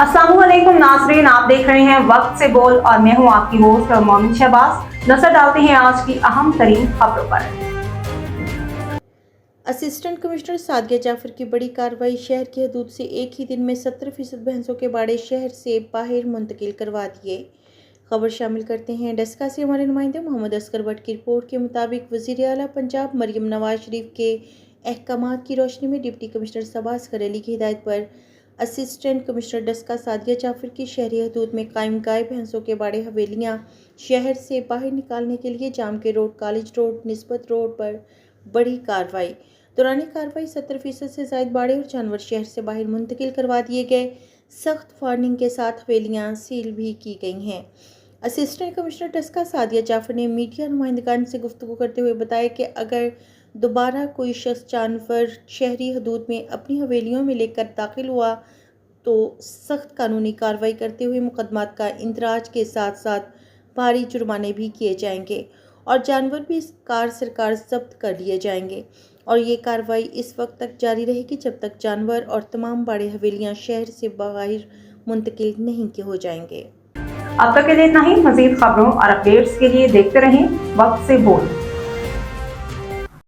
अस्सलामुअलैकुम नाज़रीन, आप देख रहे हैं वक्त से बोल और मैं हूं आपकी होस्ट और मोमिन शहबाज। नजर डालते हैं आज की अहम तरीन खबरों पर। असिस्टेंट कमिश्नर सादिया जाफर की बड़ी कार्रवाई। शहर की हदूद से एक ही दिन में 70% भैंसों के बाड़े शहर से बाहर मुंतकिल करवा दिए। खबर शामिल करते हैं डस्का से हमारे नुमाइंदे मोहम्मद असगर भट्ट की रिपोर्ट के मुताबिक वज़ीर आला पंजाब मरियम नवाज शरीफ के अहकामात की रोशनी में डिप्टी कमिश्नर शहबाज करेली की हिदायत पर असिस्टेंट कमिश्नर डस्का सादिया जाफर की शहरी हदूद में कायम गाय भैंसों के बाड़े हवेलियाँ शहर से बाहर निकालने के लिए जाम के रोड, कॉलेज रोड, निस्बत रोड पर बड़ी कार्रवाई। दौरान कार्रवाई 70% से ज़ायद बाड़े और जानवर शहर से बाहर मुंतकिल करवा दिए गए। सख्त वार्निंग के साथ हवेलियाँ सील भी की गई हैं। असिस्टेंट कमिश्नर डस्का सादिया जाफर ने मीडिया नुमाइंदगान से गुफ्तगू करते हुए बताया कि अगर दोबारा कोई शख्स जानवर शहरी हदूद में अपनी हवेलियों में लेकर दाखिल हुआ तो सख्त कानूनी कार्रवाई करते हुए मुकदमात का इंदराज के साथ साथ भारी जुर्माने भी किए जाएंगे और जानवर भी कार सरकार जब्त कर लिए जाएंगे। और ये कार्रवाई इस वक्त तक जारी रहेगी जब तक जानवर और तमाम बाड़े हवेलियां शहर से बाहर मुंतकिल नहीं के हो जाएंगे। अब तक के लिए इतना ही। मजीद खबरों और अपडेट्स के लिए देखते रहें वक्त से बोल।